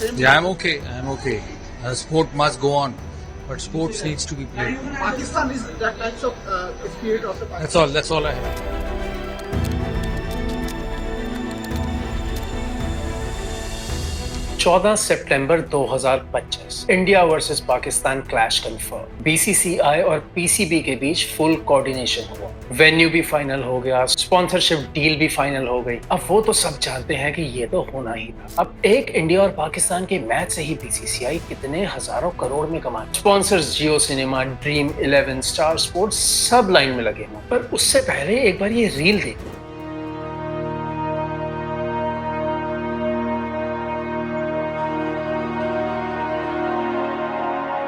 same? Yeah, I'm okay. I'm okay. Sport must go on, but sports needs to be played. Pakistan is that types of spirit of the Pakistan. That's all. That's all I have. 14 September 2025 India versus Pakistan clash confirm. BCCI और PCB के बीच full coordination हुआ, venue भी final हो गया, sponsorship deal भी final हो गई। अब वो तो सब जानते हैं कि ये तो होना ही था। अब एक इंडिया और पाकिस्तान के मैच से ही बीसीसीआई कितने हजारों करोड़ में कमा। स्पॉन्सर्स जियो सिनेमा, ड्रीम 11, स्टार स्पोर्ट्स सब लाइन में लगे हुए। पर उससे पहले एक बार ये रील देखो।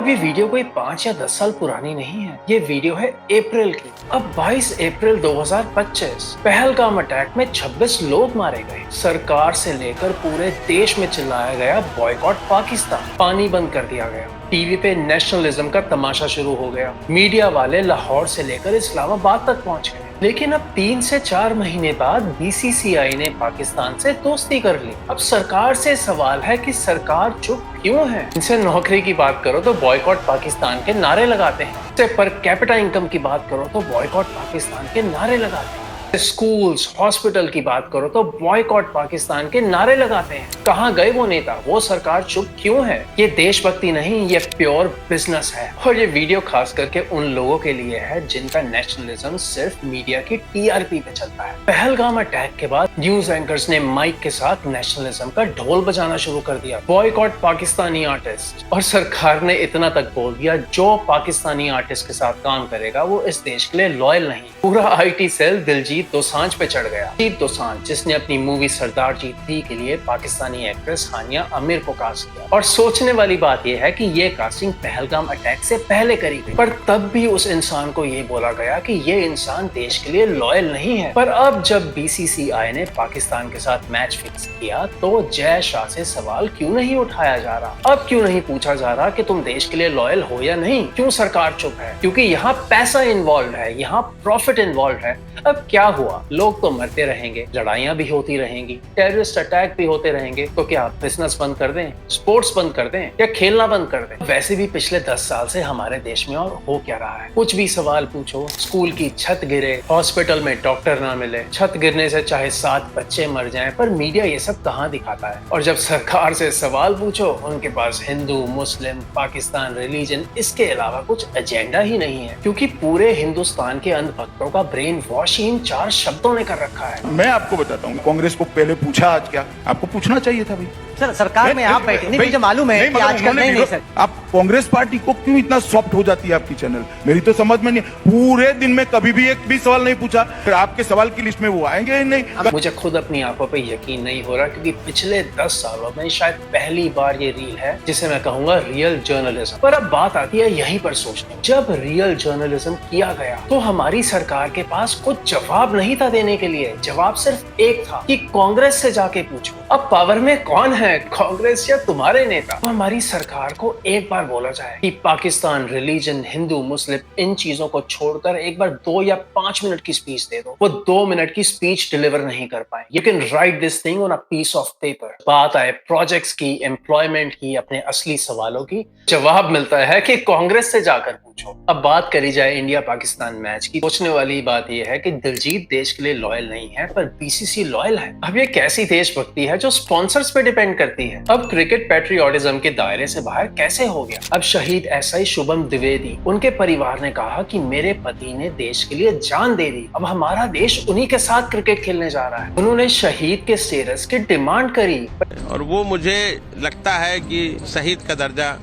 ये वीडियो कोई 5 या 10 साल पुरानी नहीं है। ये वीडियो है अप्रैल की। अब 22 अप्रैल 2025 पहलगाम अटैक में 26 लोग मारे गए। सरकार से लेकर पूरे देश में चिल्लाया गया बॉयकॉट पाकिस्तान। पानी बंद कर दिया गया। टीवी पे नेशनलिज्म का तमाशा शुरू हो गया। मीडिया वाले लाहौर से लेकर इस्लामाबाद तक पहुंच गए। लेकिन अब 3 से 4 महीने बाद बीसीसीआई ने पाकिस्तान से दोस्ती कर ली। अब सरकार से सवाल है कि सरकार चुप क्यों है? इनसे नौकरी की बात करो तो बॉयकॉट पाकिस्तान के नारे लगाते हैं। इससे पर कैपिटा इनकम की बात करो तो बॉयकॉट पाकिस्तान के नारे लगाते हैं। स्कूल्स, हॉस्पिटल की बात करो तो बॉयकॉट पाकिस्तान के नारे लगाते हैं। कहाँ गए वो नेता? वो सरकार चुप क्यों है? ये देशभक्ति नहीं, ये प्योर बिजनेस है। और ये वीडियो खास करके उन लोगों के लिए है जिनका नेशनलिज्म सिर्फ मीडिया की टीआरपी पे चलता है। पहलगाम अटैक के बाद न्यूज एंकर्स ने माइक के साथ नेशनलिज्म का ढोल बजाना शुरू कर दिया, बॉयकॉट पाकिस्तानी आर्टिस्ट। और सरकार ने इतना तक बोल दिया, जो पाकिस्तानी आर्टिस्ट के साथ काम करेगा वो इस देश के लिए लॉयल नहीं। पूरा आईटी सेल दिलजीत दोसांझ पे चढ़ गया। दिलजीत दोसांझ, जिसने अपनी मूवी सरदार जी 3 के लिए पाकिस्तानी एक्ट्रेस हानिया आमिर को कास्ट किया। और सोचने वाली बात यह है कि ये कास्टिंग पहलगाम अटैक से पहले करी गई, पर तब भी उस इंसान को ये बोला गया कि ये इंसान देश के लिए लॉयल नहीं है। पर अब जब बीसीसीआई ने पाकिस्तान के साथ मैच फिक्स किया तो जय शाह से सवाल क्यों नहीं उठाया जा रहा? अब क्यों नहीं पूछा जा रहा कि तुम देश के लिए लॉयल हो या नहीं? क्यों सरकार चुप है? क्योंकि यहाँ पैसा इन्वॉल्व है, यहाँ प्रॉफिट इन्वॉल्व है। अब क्या हुआ? लोग तो मरते रहेंगे, लड़ाइयां भी होती रहेंगी, टेररिस्ट अटैक भी होते रहेंगे। तो क्या बिजनेस बंद कर दें, स्पोर्ट्स बंद कर दें या खेलना बंद कर दें? वैसे भी पिछले 10 साल से हमारे देश में और हो क्या रहा है? कुछ भी सवाल पूछो, स्कूल की छत गिरे, हॉस्पिटल में डॉक्टर ना मिले, छत गिरने से चाहे 7 बच्चे मर जाएं, पर मीडिया ये सब कहाँ दिखाता है? और जब सरकार से सवाल पूछो, उनके पास हिंदू, मुस्लिम, पाकिस्तान, रिलीजन, इसके अलावा कुछ एजेंडा ही नहीं है। क्योंकि पूरे हिंदुस्तान के अंधभक्तों का ब्रेन वॉश इन 4 शब्दों ने कर रखा है। मैं आपको बताता हूँ, कांग्रेस को पहले पूछा आज क्या? आपको पूछना चाहिए था भाई। सर, सरकार में आप बैठे नहीं, मुझे मालूम है कि आजकल नहीं सर। आप कांग्रेस पार्टी को क्यों इतना सॉफ्ट हो जाती है आपकी चैनल? मेरी तो समझ में नहीं। पूरे दिन में कभी भी एक भी सवाल नहीं पूछा, फिर आपके सवाल की लिस्ट में वो आएंगे ही नहीं। मुझे खुद अपनी आंखों पे यकीन नहीं हो रहा, क्योंकि पिछले 10 सालों में शायद पहली बार ये रील है जिसे मैं कहूंगा रियल जर्नलिज्म। पर अब बात आती है यहीं पर सोचने, जब रियल जर्नलिज्म किया गया तो हमारी सरकार के पास कुछ जवाब नहीं था देने के लिए। जवाब सिर्फ एक था कि कांग्रेस से जाके पूछो। अब पावर में कौन है, कांग्रेस या तुम्हारे नेता? तो हमारी सरकार को एक बार बोला जाए कि पाकिस्तान, रिलीजन, हिंदू, मुस्लिम, इन चीजों को छोड़कर एक बार 2 या 5 मिनट की स्पीच दे दो। वो 2 मिनट की स्पीच डिलीवर नहीं कर पाए। You can write this thing on a piece of paper. बात आए प्रोजेक्ट्स की, एम्प्लॉयमेंट की, अपने असली सवालों की, जवाब मिलता है कि कांग्रेस से जाकर पूछो। अब बात करी जाए इंडिया पाकिस्तान मैच की। सोचने वाली बात यह है कि दिलजीत देश के लिए लॉयल नहीं है, पर बीसीसी लॉयल है। अब ये कैसी देशभक्ति है जो स्पॉन्सर्स पे डिपेंड करती है? अब क्रिकेट पैट्रियोटिज्म के दायरे से बाहर कैसे हो गया? अब शहीद एसआई शुभम द्विवेदी, उनके परिवार ने कहा कि मेरे पति ने देश के लिए जान दे दी, अब हमारा देश उन्हीं के साथ क्रिकेट खेलने जा रहा है। उन्होंने शहीद के स्टेटस की डिमांड करी, और वो मुझे लगता है कि शहीद का दर्जा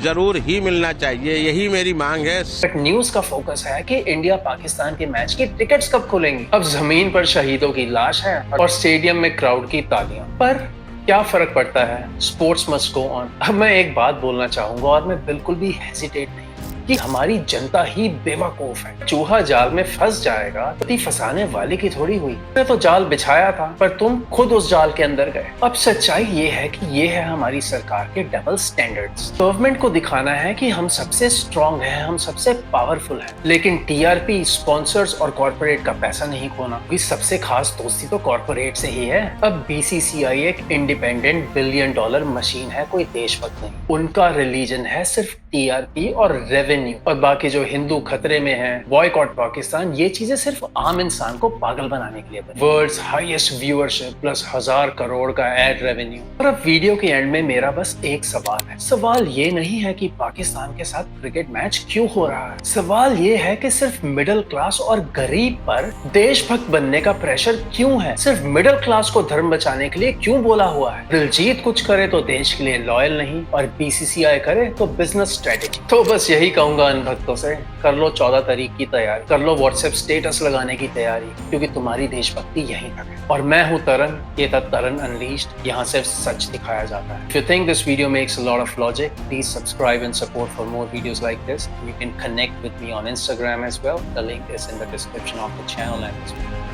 जरूर ही मिलना चाहिए, यही मेरी मांग है। बट न्यूज का फोकस है कि इंडिया पाकिस्तान के मैच की टिकट्स कब खुलेंगी। अब जमीन पर शहीदों की लाश है और स्टेडियम में क्राउड की तालियां। पर क्या फर्क पड़ता है? Sports must go on. अब मैं एक बात बोलना चाहूंगा और मैं बिल्कुल भी हेजिटेट नहीं। कि हमारी जनता ही बेवकूफ है। चूहा जाल में फंस जाएगा तो फंसाने वाले की थोड़ी हुई। मैं तो जाल बिछाया था पर तुम खुद उस जाल के अंदर गए। अब सच्चाई ये है कि ये है हमारी सरकार के डबल स्टैंडर्ड्स। गवर्नमेंट को दिखाना है कि हम सबसे स्ट्रांग हैं, हम सबसे पावरफुल हैं, लेकिन टीआरपी, स्पॉन्सर्स और कॉर्पोरेट का पैसा नहीं खोना। क्योंकि सबसे खास दोस्ती तो कॉर्पोरेट से ही है। अब बीसीसीआई एक इंडिपेंडेंट $1 बिलियन मशीन है, कोई देशभक्त नहीं। उनका रिलीजन है सिर्फ टीआरपी और रेवेन्यू, और बाकी जो हिंदू खतरे में है, बॉयकॉट पाकिस्तान, ये चीजें सिर्फ आम इंसान को पागल बनाने के लिए बनी। World's highest viewership plus 1000 crore का एड रेवेन्यू। और अब वीडियो के एंड में मेरा बस एक सवाल है। सवाल ये नहीं है कि पाकिस्तान के साथ क्रिकेट मैच क्यों हो रहा है। सवाल ये है कि सिर्फ मिडिल क्लास और गरीब पर देशभक्त बनने का प्रेशर क्यों है। सिर्फ मिडिल क्लास को धर्म बचाने के लिए क्यों बोला हुआ है। दिलजीत कुछ करे तो देश के लिए लॉयल नहीं, और बीसीसीआई करे तो बिजनेस स्ट्रेटेजी। तो बस यही कहूंगा इन भक्तों से, कर लो 14 तारीख की तैयारी, कर लो व्हाट्सएप स्टेटस लगाने की तैयारी, क्योंकि तुम्हारी देशभक्ति यहीं तक है। और मैं हूं तरन, ये था तरन अनलीस्ड। यहाँ सिर्फ सच दिखाया जाता है। If you think this video makes a lot of logic, please subscribe and support for more videos like this. You can connect with me on Instagram as well. The link is in the description of the channel and this video.